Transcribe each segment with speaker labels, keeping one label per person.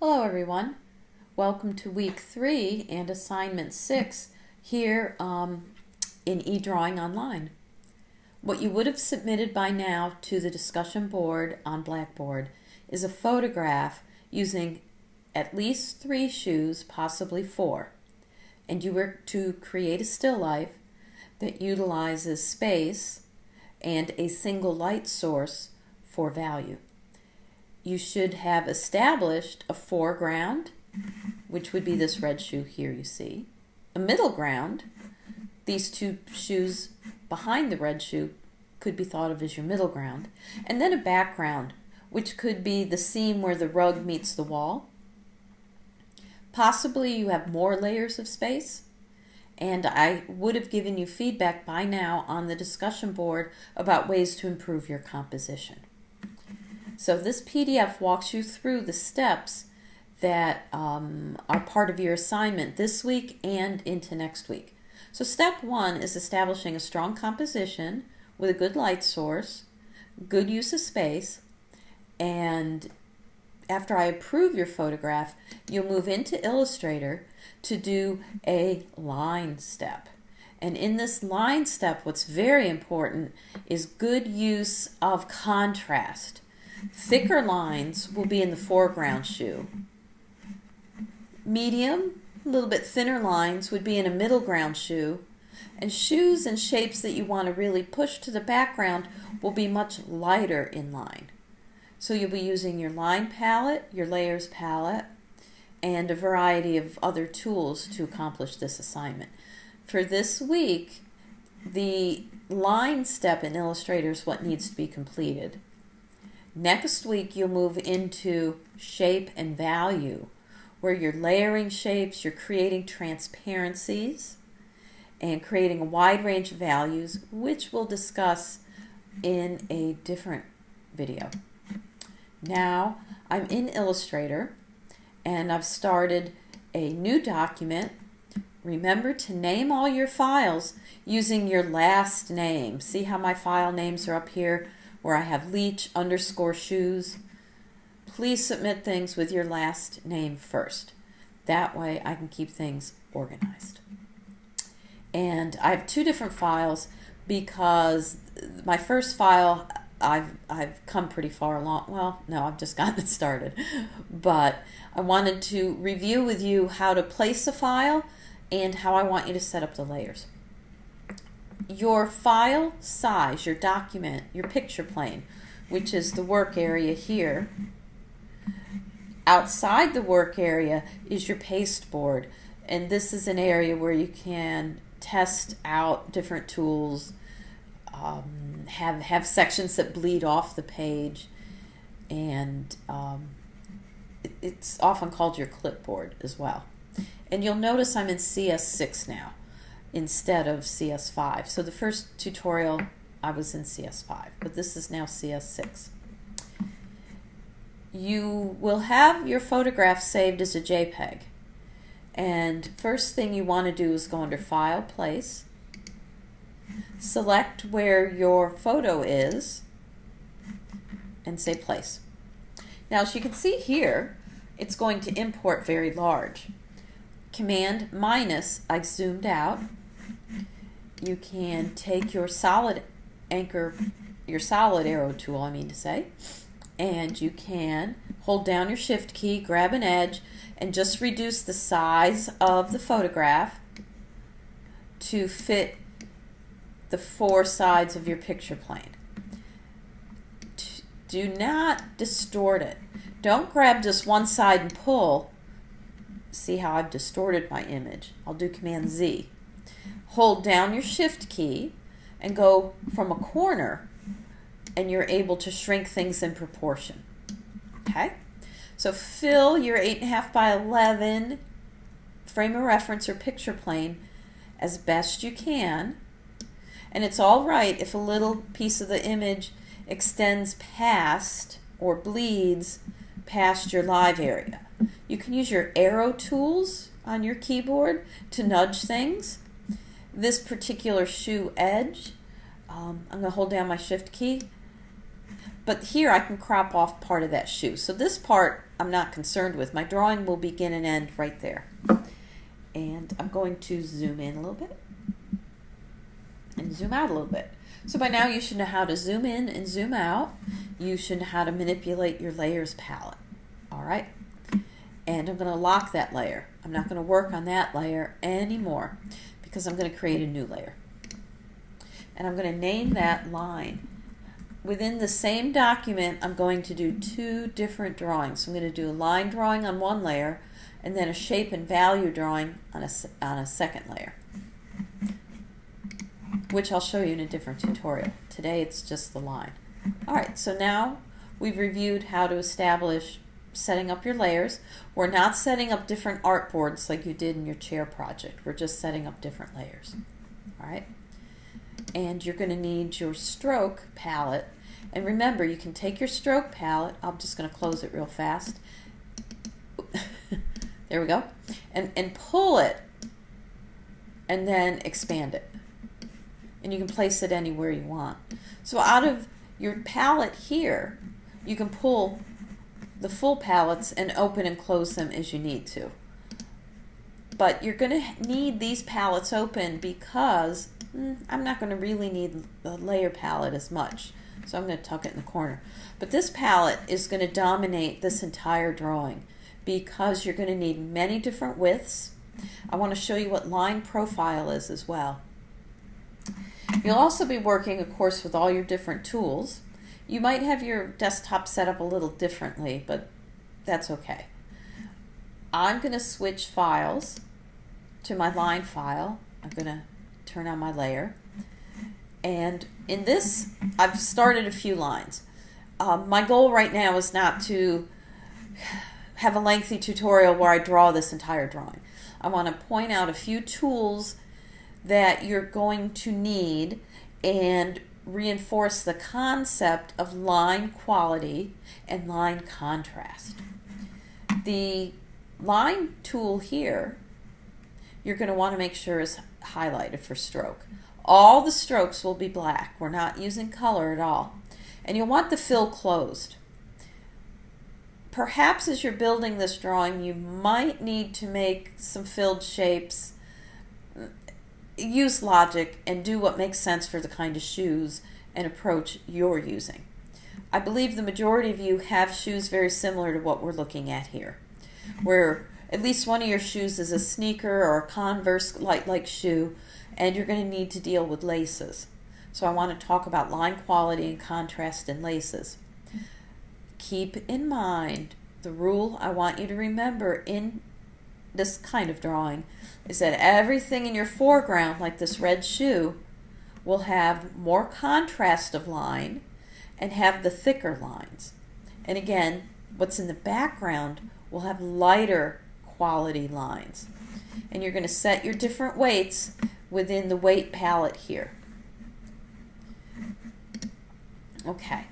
Speaker 1: Hello everyone. Welcome to week 3 and assignment 6 here in eDrawing Online. What you would have submitted by now to the discussion board on Blackboard is a photograph using at least 3 shoes, possibly 4. And you were to create a still life that utilizes space and a single light source for value. You should have established a foreground, which would be this red shoe here you see, a middle ground. These 2 shoes behind the red shoe could be thought of as your middle ground, and then a background, which could be the seam where the rug meets the wall. Possibly you have more layers of space, and I would have given you feedback by now on the discussion board about ways to improve your composition. So this PDF walks you through the steps that are part of your assignment this week and into next week. So step 1 is establishing a strong composition with a good light source, good use of space, and after I approve your photograph, you'll move into Illustrator to do a line step. And in this line step, what's very important is good use of contrast. Thicker lines will be in the foreground shoe. Medium, a little bit thinner lines would be in a middle ground shoe. And shoes and shapes that you want to really push to the background will be much lighter in line. So you'll be using your line palette, your layers palette, and a variety of other tools to accomplish this assignment. For this week, the line step in Illustrator is what needs to be completed. Next week, you'll move into shape and value, where you're layering shapes, you're creating transparencies, and creating a wide range of values, which we'll discuss in a different video. Now, I'm in Illustrator, and I've started a new document. Remember to name all your files using your last name. See how my file names are up here, where I have Leach _ shoes. Please submit things with your last name first. That way I can keep things organized. And I have 2 different files because my first file I've come pretty far along. Well, no, I've just gotten it started. But I wanted to review with you how to place a file and how I want you to set up the layers. Your file size, your document, your picture plane, which is the work area here. Outside the work area is your pasteboard, and this is an area where you can test out different tools, have sections that bleed off the page, and it's often called your clipboard as well. And you'll notice I'm in CS6 now instead of CS5. So the first tutorial I was in CS5, but this is now CS6. You will have your photograph saved as a JPEG. And first thing you want to do is go under File, Place, select where your photo is, and say Place. Now, as you can see here, it's going to import very large. Command minus, I zoomed out. You can take your solid arrow tool, and you can hold down your shift key, grab an edge, and just reduce the size of the photograph to fit the 4 sides of your picture plane. Do not distort it. Don't grab just one side and pull. See how I've distorted my image. I'll do Command Z. Hold down your shift key and go from a corner, and you're able to shrink things in proportion. Okay? So fill your 8.5 by 11 frame of reference or picture plane as best you can. And it's all right if a little piece of the image extends past or bleeds past your live area. You can use your arrow tools on your keyboard to nudge things. This particular shoe edge, I'm going to hold down my shift key, But here I can crop off part of that shoe. So this part I'm not concerned with. My drawing will begin and end right there. And I'm going to zoom in a little bit and zoom out a little bit. So by now you should know how to zoom in and zoom out. You should know how to manipulate your layers palette. All right? And I'm going to lock that layer. I'm not going to work on that layer anymore because I'm going to create a new layer. And I'm going to name that line. Within the same document, I'm going to do two different drawings. So I'm going to do a line drawing on one layer and then a shape and value drawing on a second layer, which I'll show you in a different tutorial. Today it's just the line. All right, so now we've reviewed how to establish setting up your layers. We're not setting up different artboards like you did in your chair project. We're just setting up different layers. All right, and you're going to need your stroke palette. And remember, you can take your stroke palette. I'm just going to close it real fast. There we go. And pull it and then expand it. And you can place it anywhere you want. So out of your palette here, you can pull the full palettes and open and close them as you need to. But you're going to need these palettes open because I'm not going to really need the layer palette as much. So I'm going to tuck it in the corner. But this palette is going to dominate this entire drawing because you're going to need many different widths. I want to show you what line profile is as well. You'll also be working, of course, with all your different tools. You might have your desktop set up a little differently, but that's okay. I'm going to switch files to my line file. I'm going to turn on my layer. And in this, I've started a few lines. My goal right now is not to have a lengthy tutorial where I draw this entire drawing. I want to point out a few tools that you're going to need and reinforce the concept of line quality and line contrast. The line tool here, you're going to want to make sure is highlighted for stroke. All the strokes will be black. We're not using color at all. And you'll want the fill closed. Perhaps as you're building this drawing, you might need to make some filled shapes. Use logic and do what makes sense for the kind of shoes and approach you're using. I believe the majority of you have shoes very similar to what we're looking at here, where at least one of your shoes is a sneaker or a Converse light-like shoe, and you're going to need to deal with laces. So I want to talk about line quality and contrast in laces. Keep in mind the rule I want you to remember in this kind of drawing is that everything in your foreground, like this red shoe, will have more contrast of line and have the thicker lines. And again, what's in the background will have lighter quality lines. And you're going to set your different weights within the weight palette here. Okay.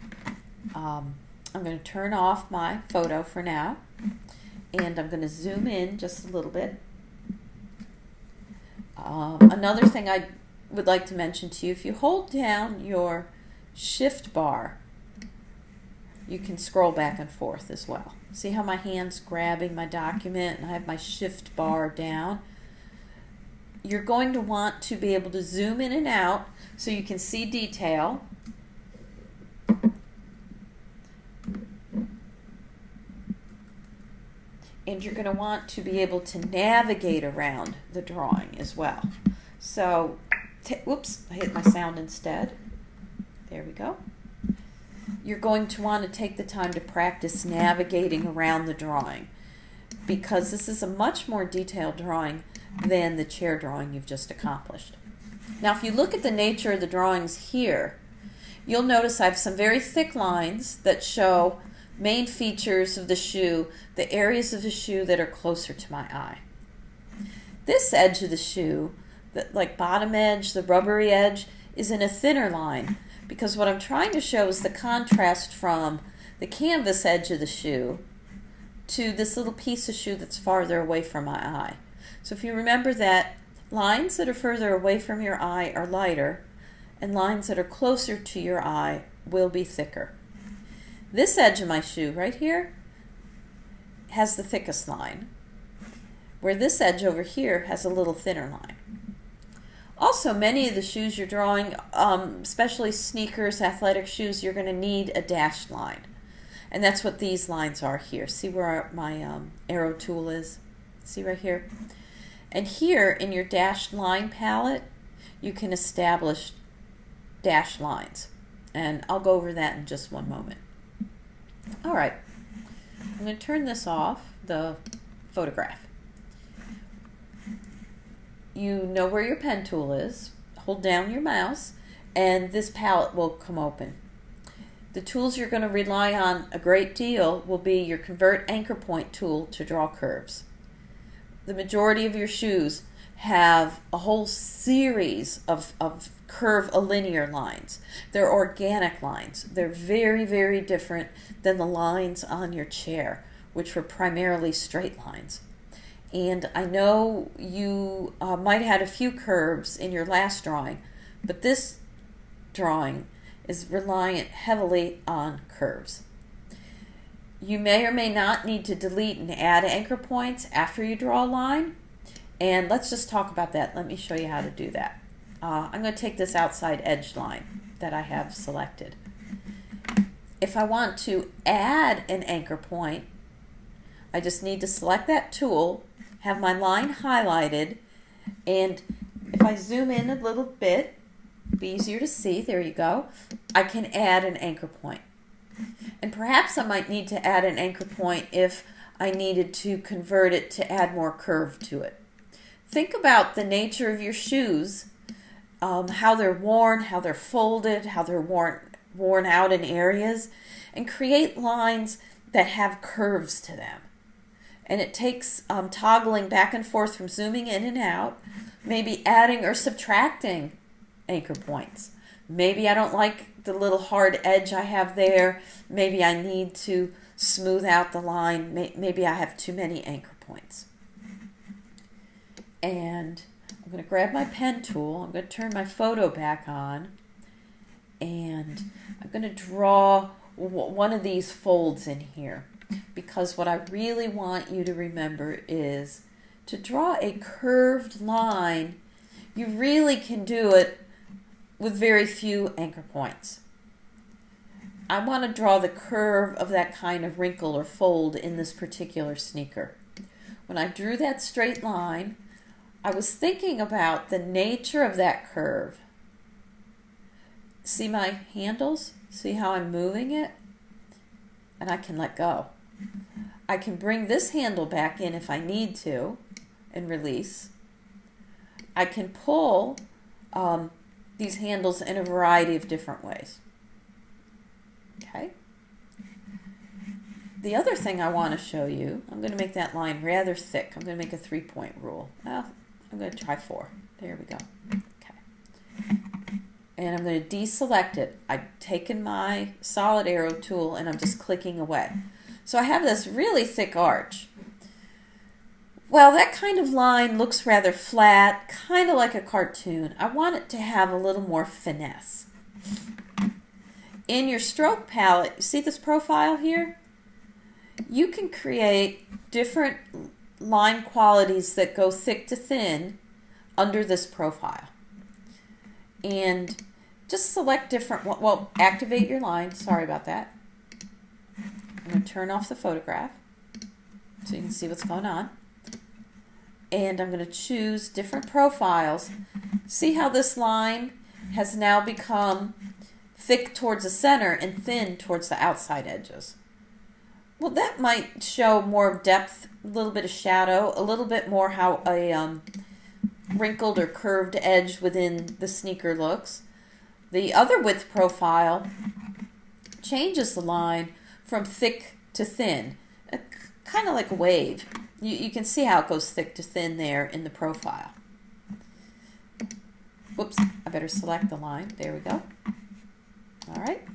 Speaker 1: I'm going to turn off my photo for now, and I'm going to zoom in just a little bit. Another thing I would like to mention to you, if you hold down your shift bar, you can scroll back and forth as well. See how my hand's grabbing my document and I have my shift bar down? You're going to want to be able to zoom in and out so you can see detail. And you're going to want to be able to navigate around the drawing as well. So, whoops, I hit my sound instead. There we go. You're going to want to take the time to practice navigating around the drawing because this is a much more detailed drawing than the chair drawing you've just accomplished. Now, if you look at the nature of the drawings here, you'll notice I have some very thick lines that show main features of the shoe, the areas of the shoe that are closer to my eye. This edge of the shoe, the bottom edge, the rubbery edge, is in a thinner line because what I'm trying to show is the contrast from the canvas edge of the shoe to this little piece of shoe that's farther away from my eye. So if you remember that lines that are further away from your eye are lighter and lines that are closer to your eye will be thicker. This edge of my shoe right here has the thickest line, where this edge over here has a little thinner line. Also, many of the shoes you're drawing, especially sneakers, athletic shoes, you're going to need a dashed line. And that's what these lines are here. See where my arrow tool is? See right here? And here in your dashed line palette, you can establish dashed lines. And I'll go over that in just one moment. All right. I'm going to turn this off, the photograph. You know where your pen tool is. Hold down your mouse and this palette will come open. The tools you're going to rely on a great deal will be your Convert Anchor Point tool to draw curves. The majority of your shoes have a whole series of curve linear lines. They're organic lines. They're very, very different than the lines on your chair, which were primarily straight lines. And I know you might have had a few curves in your last drawing, but this drawing is reliant heavily on curves. You may or may not need to delete and add anchor points after you draw a line, and let's just talk about that. Let me show you how to do that. I'm going to take this outside edge line that I have selected. If I want to add an anchor point, I just need to select that tool, have my line highlighted, and if I zoom in a little bit, be easier to see, there you go, I can add an anchor point. And perhaps I might need to add an anchor point if I needed to convert it to add more curve to it. Think about the nature of your shoes, how they're worn, how they're folded, how they're worn out in areas, and create lines that have curves to them. And it takes toggling back and forth from zooming in and out, maybe adding or subtracting anchor points. Maybe I don't like the little hard edge I have there. Maybe I need to smooth out the line. Maybe I have too many anchor points. And I'm going to grab my pen tool. I'm going to turn my photo back on. And I'm going to draw one of these folds in here. Because what I really want you to remember is to draw a curved line. You really can do it with very few anchor points. I want to draw the curve of that kind of wrinkle or fold in this particular sneaker. When I drew that straight line, I was thinking about the nature of that curve. See my handles? See how I'm moving it? And I can let go. I can bring this handle back in if I need to and release. I can pull these handles in a variety of different ways. Okay. The other thing I want to show you, I'm going to make that line rather thick. I'm going to make a 3-point rule. Well, I'm going to try 4. There we go. Okay. And I'm going to deselect it. I've taken my solid arrow tool and I'm just clicking away. So I have this really thick arch. Well, that kind of line looks rather flat, kind of like a cartoon. I want it to have a little more finesse. In your stroke palette, you see this profile here? You can create different line qualities that go thick to thin under this profile. And just select different, well, activate your line. Sorry about that. I'm going to turn off the photograph so you can see what's going on. And I'm going to choose different profiles. See how this line has now become thick towards the center and thin towards the outside edges. Well, that might show more depth, a little bit of shadow, a little bit more how a wrinkled or curved edge within the sneaker looks. The other width profile changes the line from thick to thin, kind of like a wave. You can see how it goes thick to thin there in the profile. Whoops, I better select the line. There we go. All right.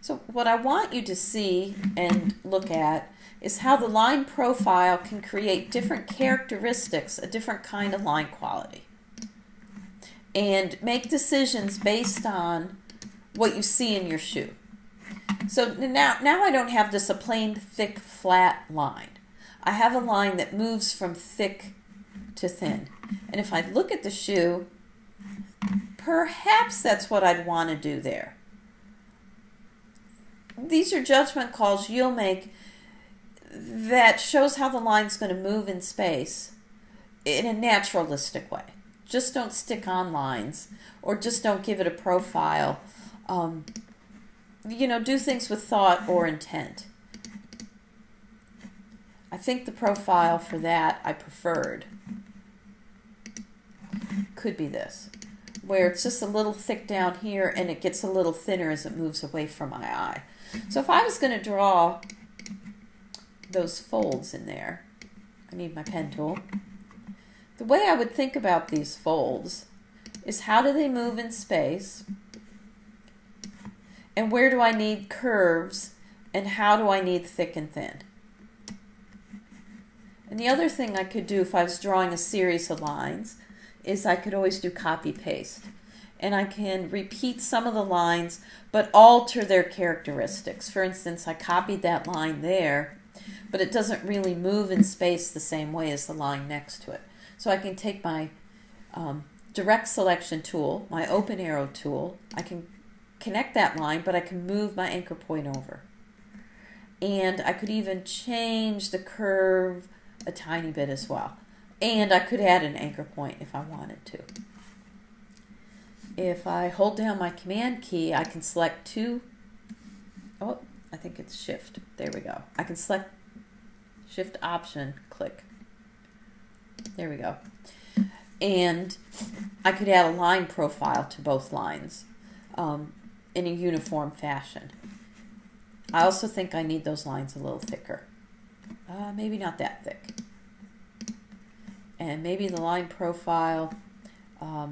Speaker 1: So what I want you to see and look at is how the line profile can create different characteristics, a different kind of line quality, and make decisions based on what you see in your shoe. So now I don't have just a plain thick flat line. I have a line that moves from thick to thin. And if I look at the shoe, perhaps that's what I'd want to do there. These are judgment calls you'll make that shows how the line's going to move in space in a naturalistic way. Just don't stick on lines, or just don't give it a profile. Do things with thought or intent. I think the profile for that I preferred could be this, where it's just a little thick down here and it gets a little thinner as it moves away from my eye. So if I was going to draw those folds in there, I need my pen tool. The way I would think about these folds is, how do they move in space, and where do I need curves, and how do I need thick and thin? And the other thing I could do if I was drawing a series of lines is I could always do copy paste. And I can repeat some of the lines but alter their characteristics. For instance, I copied that line there, but it doesn't really move in space the same way as the line next to it. So I can take my direct selection tool, my open arrow tool, I can connect that line, but I can move my anchor point over. And I could even change the curve a tiny bit as well. And I could add an anchor point if I wanted to. If I hold down my command key, I can select I think it's shift. There we go. I can select shift option, click. There we go. And I could add a line profile to both lines in a uniform fashion. I also think I need those lines a little thicker. Maybe not that thick. And maybe the line profile, I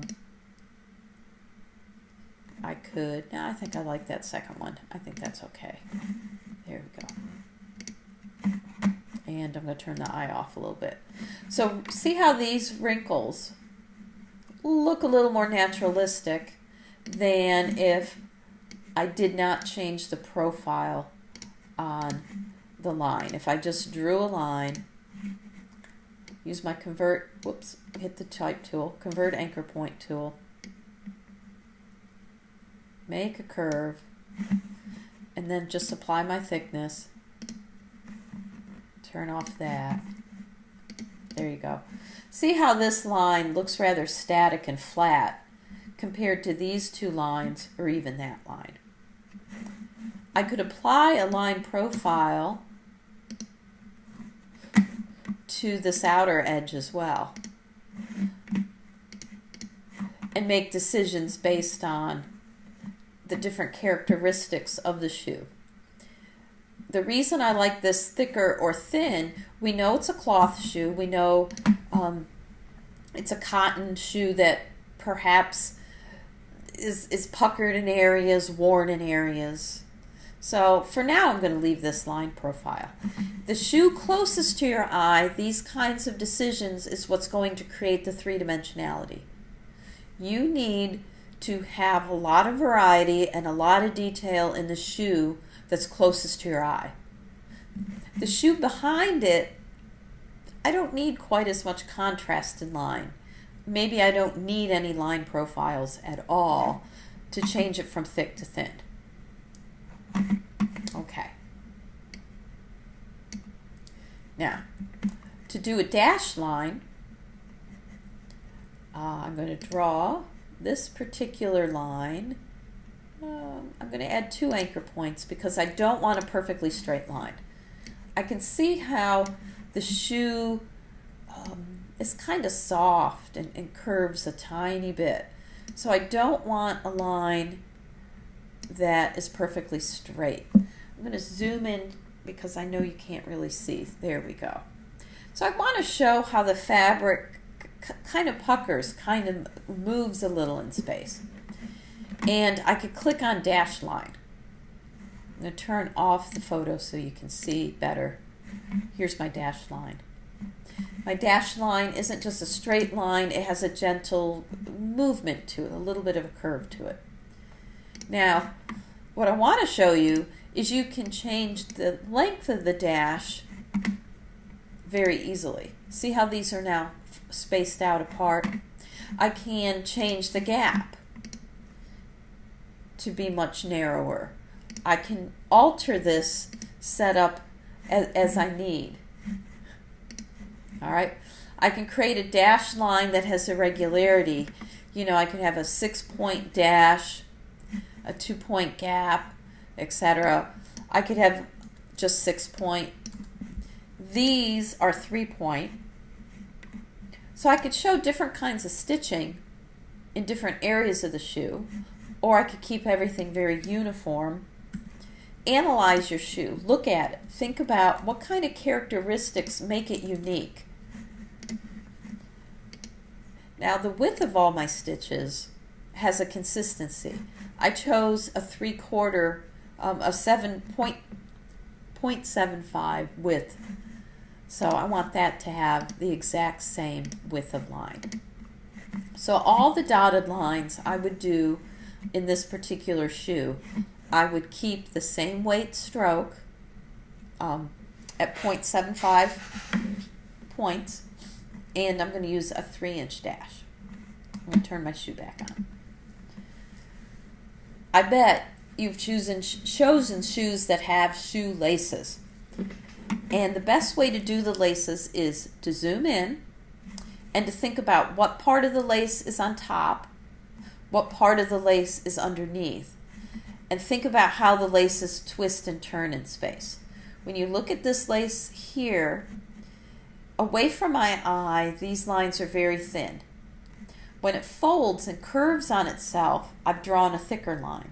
Speaker 1: think I like that second one. I think that's okay. There we go. And I'm going to turn the eye off a little bit. So see how these wrinkles look a little more naturalistic than if I did not change the profile on the line. If I just drew a line, use my hit the type tool, convert anchor point tool, make a curve, and then just apply my thickness, turn off that. There you go. See how this line looks rather static and flat compared to these two lines, or even that line. I could apply a line profile to this outer edge as well and make decisions based on the different characteristics of the shoe. The reason I like this thicker or thin, we know it's a cloth shoe. We know it's a cotton shoe that perhaps is puckered in areas, worn in areas. So for now, I'm going to leave this line profile. The shoe closest to your eye, these kinds of decisions is what's going to create the three-dimensionality. You need to have a lot of variety and a lot of detail in the shoe that's closest to your eye. The shoe behind it, I don't need quite as much contrast in line. Maybe I don't need any line profiles at all to change it from thick to thin. Okay. Now, to do a dashed line, I'm going to draw this particular line. I'm going to add 2 anchor points because I don't want a perfectly straight line. I can see how the shoe is kind of soft and curves a tiny bit. So I don't want a line that is perfectly straight. I'm going to zoom in because I know you can't really see. There we go. So I want to show how the fabric kind of puckers, kind of moves a little in space. And I could click on dash line. I'm going to turn off the photo so you can see better. Here's my dash line. My dash line isn't just a straight line, it has a gentle movement to it, a little bit of a curve to it. Now, what I want to show you is you can change the length of the dash very easily. See how these are now spaced out apart? I can change the gap to be much narrower. I can alter this setup as I need. All right. I can create a dash line that has irregularity. You know, I could have a 6-point dash, a 2-point gap, etc. I could have just 6-point. These are 3-point. So I could show different kinds of stitching in different areas of the shoe, or I could keep everything very uniform. Analyze your shoe. Look at it. Think about what kind of characteristics make it unique. Now, the width of all my stitches has a consistency. I chose a 3/4, a 7.75 width. So I want that to have the exact same width of line. So all the dotted lines I would do in this particular shoe, I would keep the same weight stroke at 0.75 points, and I'm going to use a 3-inch dash. I'm going to turn my shoe back on. I bet you've chosen shoes that have shoe laces. And the best way to do the laces is to zoom in and to think about what part of the lace is on top, what part of the lace is underneath, and think about how the laces twist and turn in space. When you look at this lace here, away from my eye, these lines are very thin. When it folds and curves on itself, I've drawn a thicker line.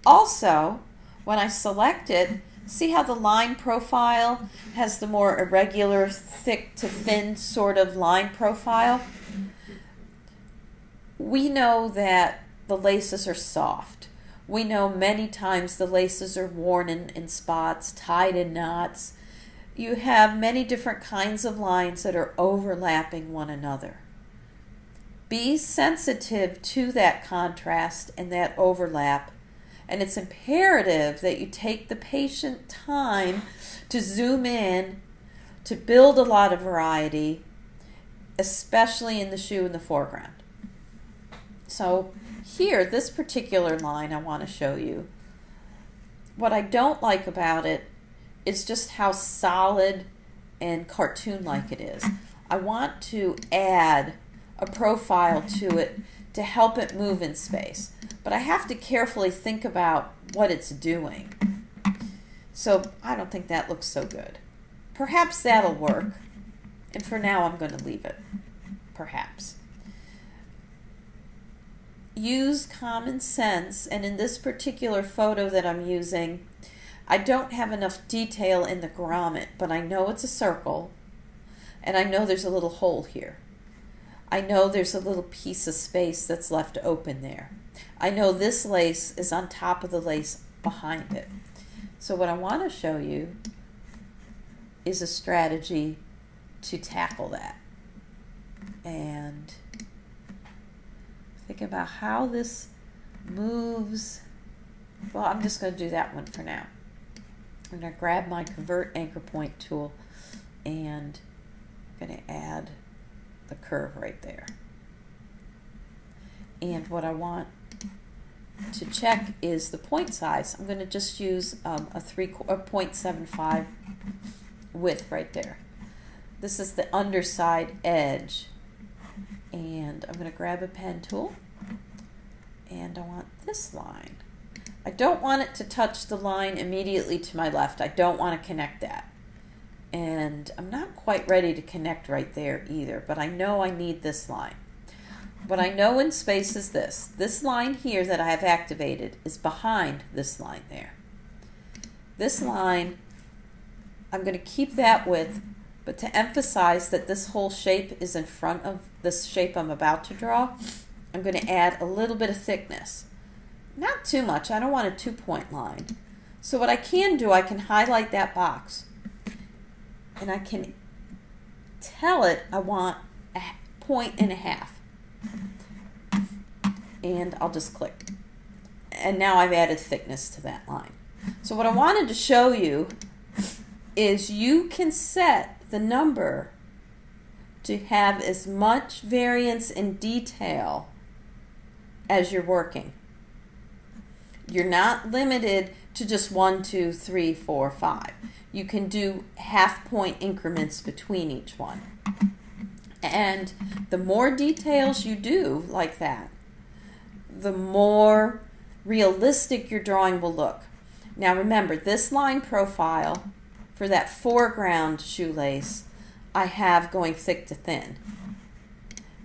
Speaker 1: Also, when I select it, see how the line profile has the more irregular, thick to thin sort of line profile? We know that the laces are soft. We know many times the laces are worn in spots, tied in knots. You have many different kinds of lines that are overlapping one another. Be sensitive to that contrast and that overlap. And it's imperative that you take the patient time to zoom in, to build a lot of variety, especially in the shoe in the foreground. So here, this particular line I want to show you. What I don't like about it is just how solid and cartoon-like it is. I want to add a profile to it to help it move in space. But I have to carefully think about what it's doing. So I don't think that looks so good. Perhaps that'll work. And for now, I'm going to leave it. Perhaps. Use common sense. And in this particular photo that I'm using, I don't have enough detail in the grommet, but I know it's a circle. And I know there's a little hole here. I know there's a little piece of space that's left open there. I know this lace is on top of the lace behind it. So what I want to show you is a strategy to tackle that. And think about how this moves. Well, I'm just going to do that one for now. I'm going to grab my Convert Anchor Point tool and I'm going to add the curve right there. And what I want to check is the point size. I'm going to just use a 0.75 width right there. This is the underside edge. And I'm going to grab a pen tool. And I want this line. I don't want it to touch the line immediately to my left. I don't want to connect that. And I'm not quite ready to connect right there either, but I know I need this line. What I know in space is this. This line here that I have activated is behind this line there. This line, I'm going to keep that width, but to emphasize that this whole shape is in front of this shape I'm about to draw, I'm going to add a little bit of thickness. Not too much. I don't want a 2-point line. So what I can do, I can highlight that box. And I can tell it I want 1.5 points. And I'll just click. and now I've added thickness to that line. So what I wanted to show you is you can set the number to have as much variance in detail as you're working. You're not limited to just 1, 2, 3, 4, 5. You can do half-point increments between each one. And the more details you do like that, the more realistic your drawing will look. Now remember, this line profile for that foreground shoelace, I have going thick to thin.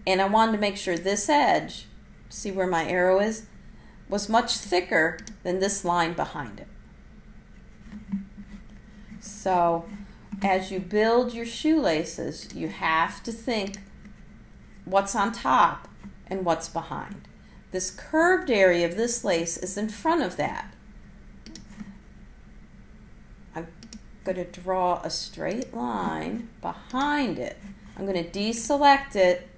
Speaker 1: And I wanted to make sure this edge, see where my arrow is, was much thicker than this line behind it. So as you build your shoelaces, you have to think what's on top and what's behind. This curved area of this lace is in front of that. I'm going to draw a straight line behind it. I'm going to deselect it,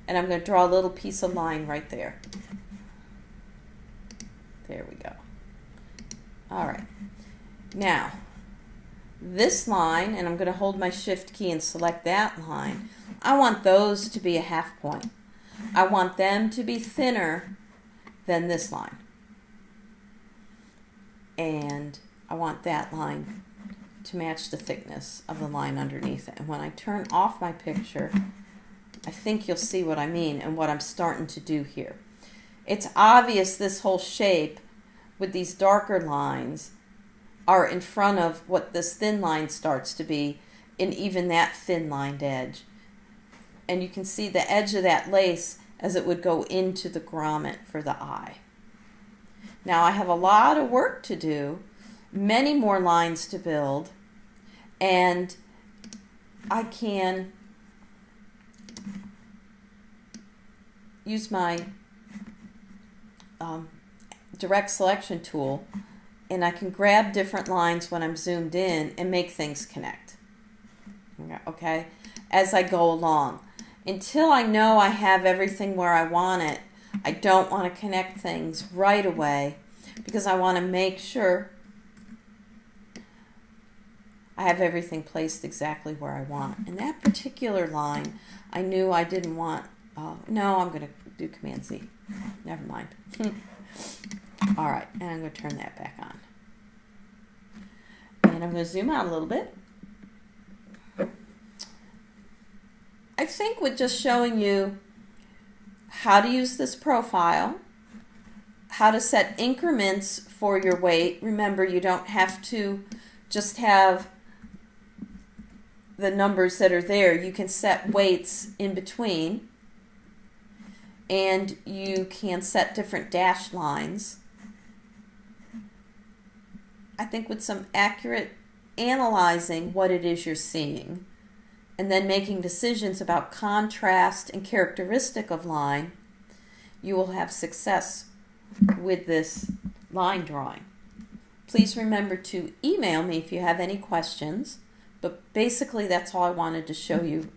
Speaker 1: and I'm going to draw a little piece of line right there. There we go. All right. Now, this line, and I'm going to hold my shift key and select that line, I want those to be a half point. I want them to be thinner than this line. And I want that line to match the thickness of the line underneath it. And when I turn off my picture, I think you'll see what I mean and what I'm starting to do here. It's obvious this whole shape with these darker lines are in front of what this thin line starts to be, and even that thin lined edge. And you can see the edge of that lace as it would go into the grommet for the eye. Now I have a lot of work to do, many more lines to build, and I can use my direct selection tool, and I can grab different lines when I'm zoomed in and make things connect. Okay, as I go along. Until I know I have everything where I want it, I don't want to connect things right away because I want to make sure I have everything placed exactly where I want. And that particular line, I knew I didn't want, no, I'm going to do Command Z. Never mind. All right, and I'm going to turn that back on. And I'm going to zoom out a little bit. I think with just showing you how to use this profile, how to set increments for your weight. Remember, you don't have to just have the numbers that are there. You can set weights in between, and you can set different dash lines. I think with some accurate analyzing what it is you're seeing, and then making decisions about contrast and characteristic of line, you will have success with this line drawing. Please remember to email me if you have any questions, but basically that's all I wanted to show you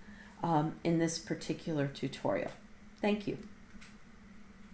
Speaker 1: in this particular tutorial. Thank you.